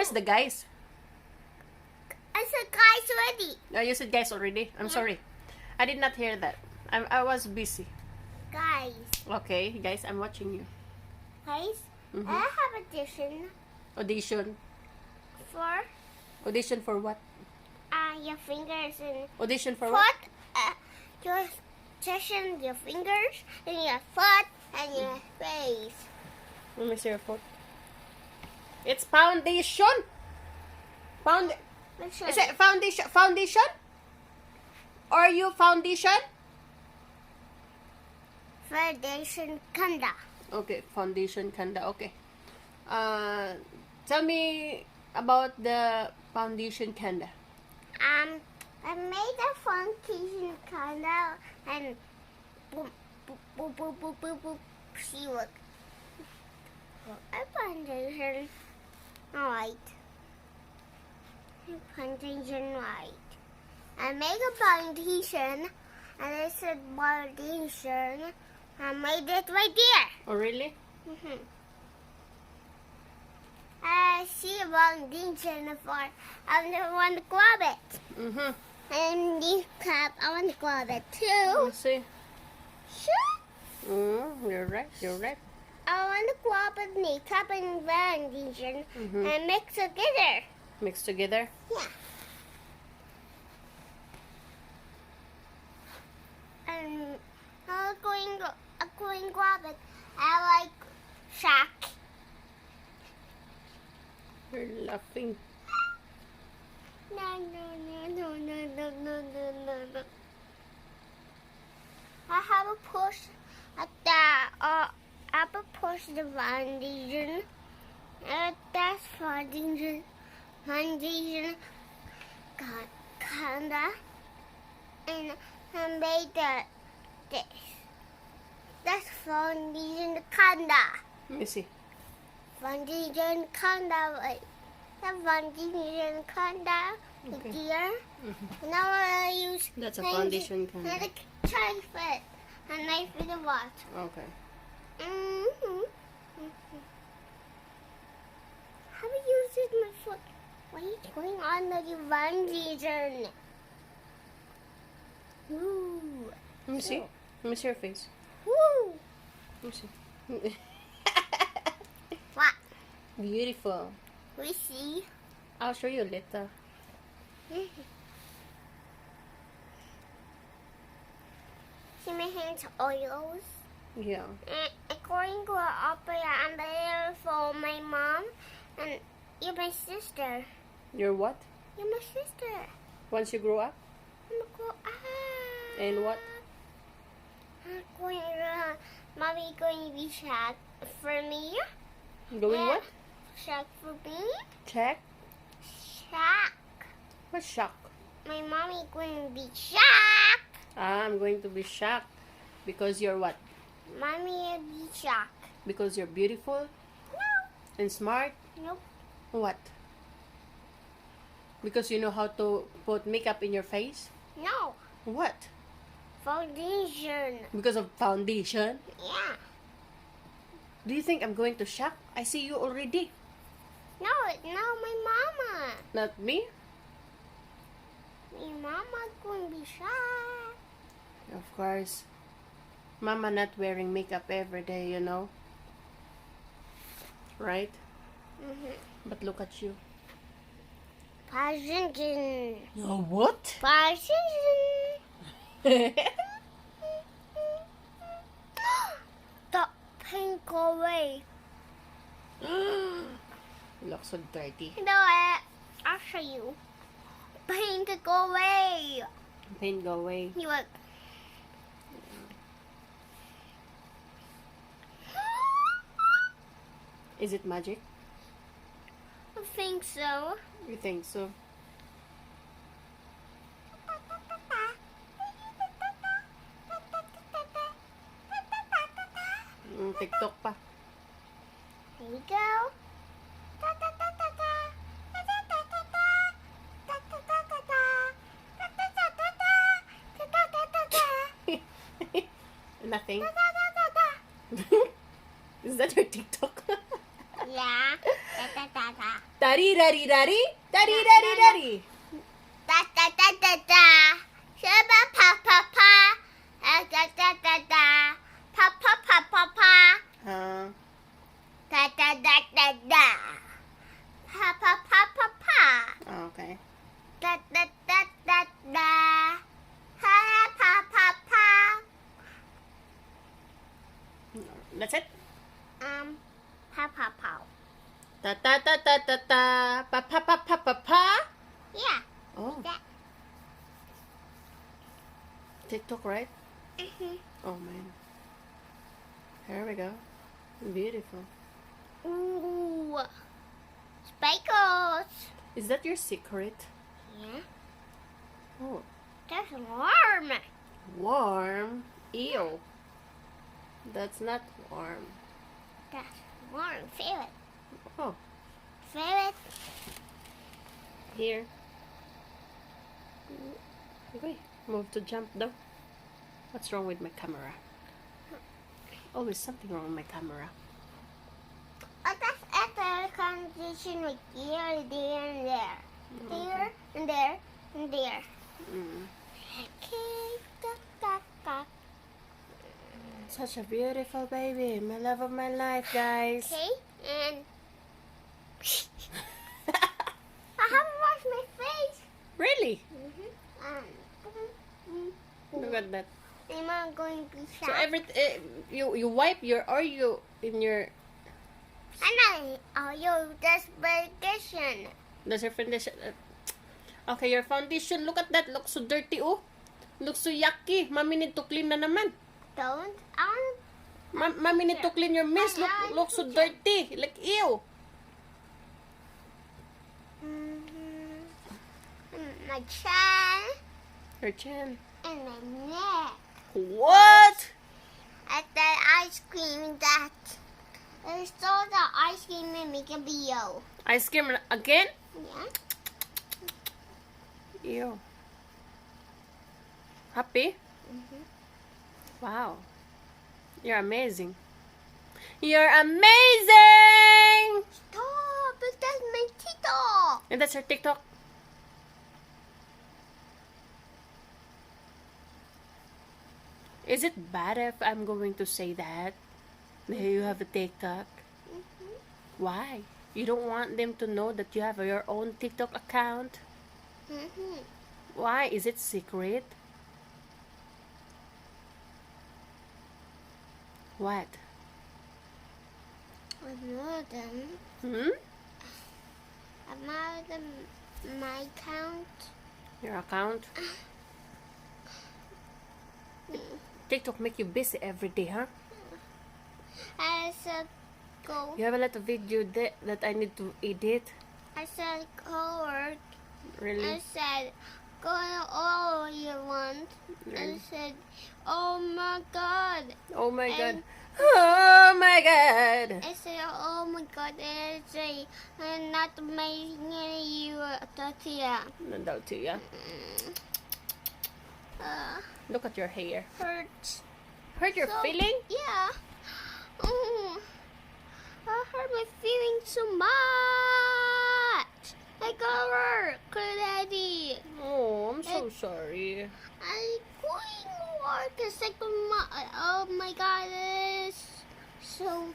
Where's the guys? I said guys already. Oh, you said guys already? I'm sorry. I did not hear that. I was busy. Guys. Okay, guys, I'm watching you. Guys, I have audition Audition. for Audition for what? your fingers and Audition for foot. what? Your audition, your fingers and your foot and your face. Let me see your foot. It's foundation. Is it foundation? Foundation? Are you foundation? Foundation Kanda. Okay, foundation kanda. Okay. Tell me about the foundation kanda. I made a foundation Kanda and boop, boop, boop, boop, boop, boop, boop. See what? A foundation white. Foundation white. I make a foundation and I said foundation. I made it right there. Oh, really? I see a foundation for I want to grab it. And this cup, I want to grab it too. Let's see. Sure. You're right. You're right. I want to grab a makeup and foundation and mix together. Mixed together. Yeah. And I'm going to grab it. I like Shaq. You're laughing. No. I have a push at the push the foundation. That's foundation. Kinda. And I made this. That's foundation kinda. Let me see. Foundation kinda like that foundation kinda here. Now I use That's a foundation and kanda. a knife it. A knife with a what? Okay. How do you use my foot? What are you doing on the foundation? Ooh. Let me see. Let me see your face. Woo! Let me see. What? Beautiful. We see. I'll show you later. See my hands oils. Yeah. According to our opera, I'm there for my mom, and you're my sister. You're what? You're my sister. Once you grow up? I'm going And what? I'm going to, mommy going to be Shaq for me. Going Yeah. what? Shaq for me. Check. Shaq. What's shock? My mommy going to be Shaq. I'm going to be shocked. Because you're what? Mommy will be Shaq. Because you're beautiful No. and smart? Nope. What? Because you know how to put makeup in your face? No. What? Foundation. Because of foundation? Yeah. Do you think I'm going to shock? I see you already. No, my mama. Not me? My mama going to be Shaq. Of course. Mama not wearing makeup every day, you know. Right? But look at you. Foundation. Oh, what? Foundation. The paint go away. You look so dirty. No, I'll show you. Paint go away. Paint go away. You look. Is it magic? I think so. You think so? TikTok pa. Here you go. Nothing. Is that your TikTok? Yeah. Da da da da. Dari dari dari. Dari dari dari. Da da da da da. Shabba pa pa pa. Da da da da. Pa pa pa pa pa. Da da da da da. Pa pa pa pa pa. Okay. Da da da da da. Pa pa pa pa. That's it. Pa pa pa. Ta ta ta ta ta ta. Pa pa pa pa pa pa. Yeah. Oh, That. TikTok, right? Oh man. Here we go. Beautiful. Ooh. Sparkles. Is that your secret? Yeah. Oh, That's warm. warm. Ew. That's not warm. That's warm. Feel it. Oh, Feel it. here. Okay, move to jump though. What's wrong with my camera? Always something wrong with my camera. Oh, that's at the condition with here, there, and there. There, and there, and there. Mm. Okay. Da, da, da. Such a beautiful baby. My love of my life, guys. Okay, and I haven't washed my face. Really? Um, Look at that. I'm not going to be So sad. you wipe your or you in your I'm not. Oh, you just vacation. does your foundation okay, your foundation, look at that, looks so dirty. Oh, looks so yucky. Mommy need to clean na naman. Don't. I Mommy need to clean your mess. Looks so dirty, like ew. my chin Her chin. and my neck. What? At that ice cream that I saw the ice cream and make a video. Ice cream again? Yeah. Ew. Happy? Wow. You're amazing. You're amazing! Stop! But that's my TikTok. And that's your TikTok. Is it bad if I'm going to say that? That you have a TikTok? Why? You don't want them to know that you have your own TikTok account? Why? Is it secret? What? Hmm? My account. Your account? TikTok make you busy every day, huh? I said go. You have a lot of video that I need to edit. I said go work. Really? I said go all you want. I Really? said, oh my god. Oh my god. And- Oh my god. I said, oh my god. And I say, I'm not making you a tortilla. Nandal to ya. Look at your hair. Hurts. Hurt your So- feeling? Yeah. I hurt my feelings so much. I got work, Daddy. Oh, I'm so sorry. I'm going to work. It's like oh my god, it's so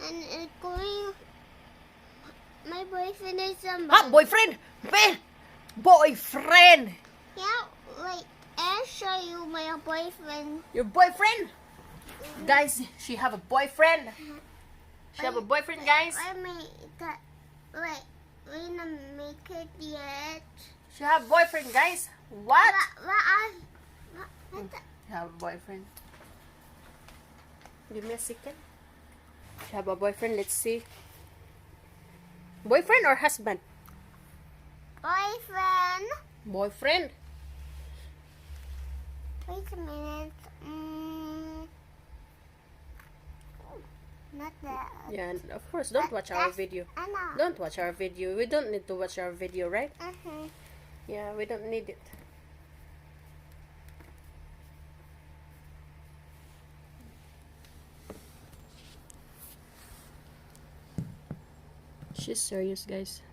and it's going. My boyfriend is Ah, boyfriend! Ben! Boyfriend! Yeah, like I'll show you my boyfriend. Your boyfriend? Guys, she have a boyfriend. She have a boyfriend, guys. Let me that. Wait, we not make it yet. She have a boyfriend, guys. What? What the? She have a boyfriend. Give me a second. She have a boyfriend. Let's see. Boyfriend or husband? Boyfriend. Boyfriend. Wait a minute. Not that. Yeah, and of course, don't watch our video. I know. Don't watch our video. We don't need to watch our video, right? Mhm. Yeah, we don't need it. She's serious, guys.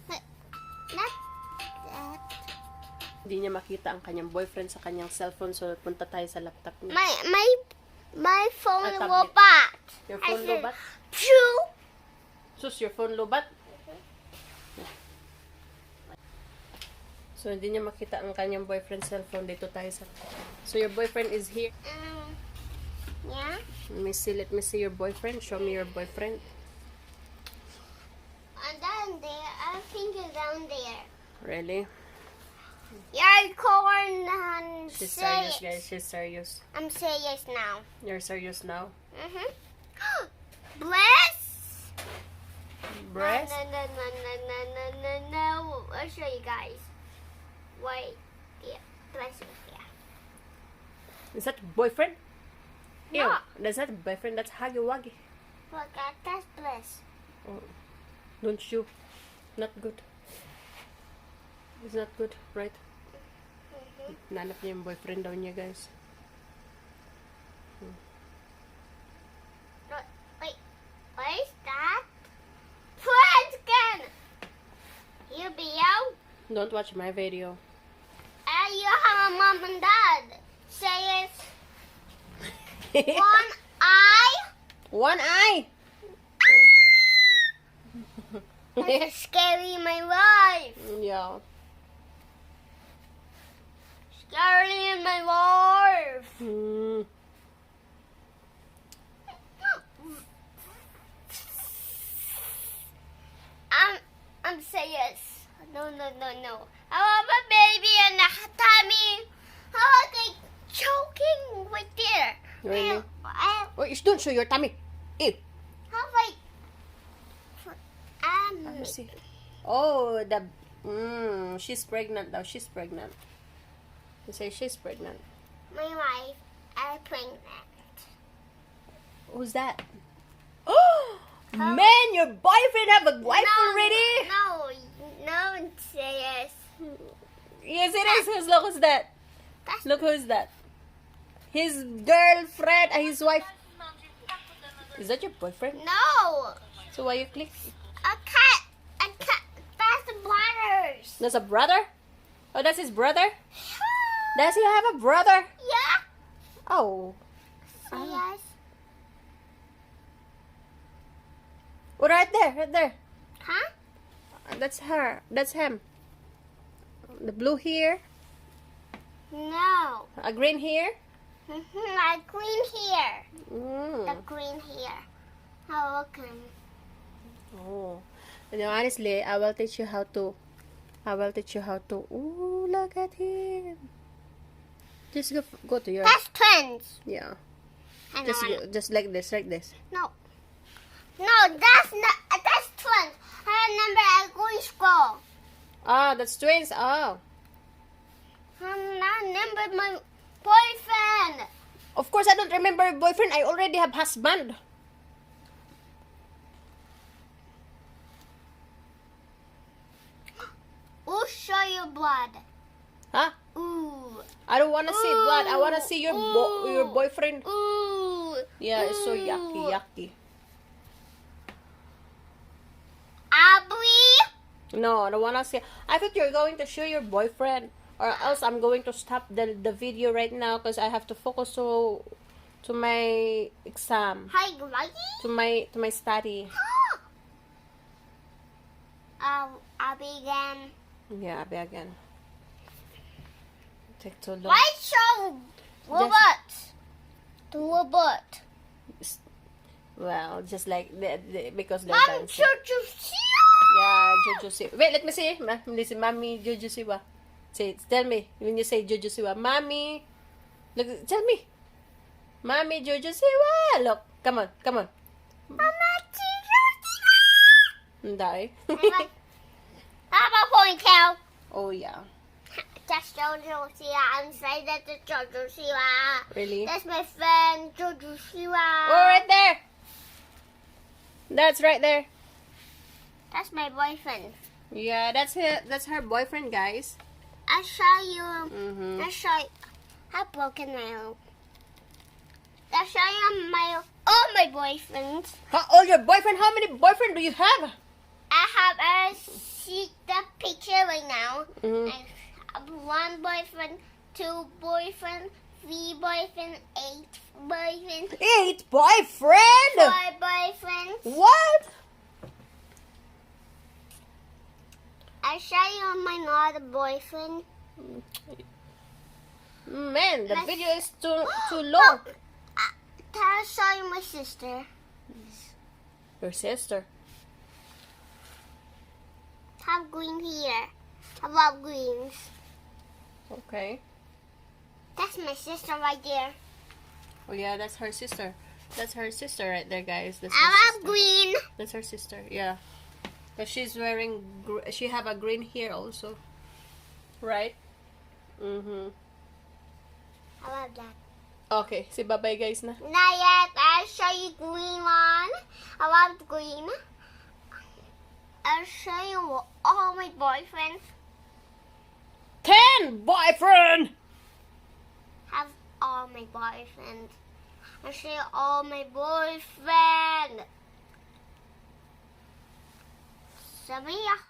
Not that. Hindi niya makita ang kanyang boyfriend sa kanyang cellphone, so punta tayo sa laptop niya. My phone tablet. lobat. Your phone lobat? Phew. Sus, your phone lobat? So, hindi niya makita ang kanyang boyfriend's cellphone. Dito tayo sa... So, your boyfriend is here. Yeah? Let me see your boyfriend. Show me your boyfriend. And down there, I think it's down there. Really? You're corn and She's serious, guys. She's serious. I'm serious now. You're serious now? Mm-hmm. Bless? Breast? No. I'll show you guys. Wait. Yeah. Bless is here. Is that boyfriend? No. Ew, that's not boyfriend. That's Huggy Wuggy. Look, that's Bless. Oh, don't you? Not good. It's not good, right? Nanap niya yung boyfriend daw niya, guys. Wait. What is that? Friends again. You be out. Don't watch my video. You have a mom and dad. Say it. One eye. One eye! That's scary, my wife. Yeah. Scary, my wife. I'm serious. No. I have a baby and a tummy. How are they choking right there? Really? I Oh, you don't show your tummy. Ew. how like Let me see. Oh, she's pregnant now. She's pregnant. You say she's pregnant. my wife is pregnant. Who's that? Oh, man, your boyfriend have a wife already? No, serious. Yes, it is. Look who's that. That's Look who's that. His girlfriend, his wife. Is that your boyfriend? no. So why you click? A cat. That's the brothers. That's a brother? Oh, that's his brother? Does he have a brother? Yeah. Oh. Serious. Oh, right there. Huh? That's her. That's him. The blue here. No. A green here. Like green here. The Mm. green here. How come? Oh. You know, honestly, I will teach you how to. Ooh, look at him. Just go to your. That's twins. Yeah. I know. Just like this. No, that's not. That's twins. I remember at going school. Ah, that's twins. Oh. I remember my boyfriend. Of course, I don't remember boyfriend. I already have husband. We'll show you blood. Huh? Ooh. I don't want to see blood. I want to see your your boyfriend. Ooh. Yeah, it's so yucky. Abby. No, I don't want to see. I thought you were going to show your boyfriend, or else I'm going to stop the video right now because I have to focus to my exam, Hi, Maggie. to my study. Abby again. Yeah, Abby again. Take too long. Why show robot? The robot. Well, just like because they're Mom, dancing. see? Yeah, Jojo Siwa. Wait, let me see. Listen, Mommy Jojo Siwa. Say, tell me when you say Jojo Siwa. Mommy, look, tell me. Mommy Jojo Siwa. Look, come on. Mama, Hindi. How about ponytail? Oh yeah. That's Jojo Siwa. I'm saying that the Jojo Siwa. Really? That's my friend Jojo Siwa. Oh, right there. That's right there. That's my boyfriend. Yeah, that's it. That's her boyfriend, guys. I'll show you. Mhm. I'll show you. How broken my arm. I'll show you my. Oh, my my boyfriends. All your boyfriend? How many boyfriend do you have? I have see the picture right now. Mhm. I have 1 boyfriend, 2 boyfriend, 3 boyfriend, 8 boyfriend, 8 boyfriend? 4 boyfriends. What? I show you my another boyfriend. Man, the My- video is too long. I'll show you my sister. Your sister. Have green here. I love greens. Okay. That's my sister right there. Oh yeah, that's her sister. That's her sister right there, guys. That's I her love sister. green. That's her sister. Yeah. But she's wearing. She have a green hair also. Right. Mhm. I love that. Okay. Say bye bye, guys na. Not yet. I'll show you green one. I love green. I'll show you all my boyfriends. 10 boyfriend. Have all my boyfriends. I'll show you all my boyfriends. Samia.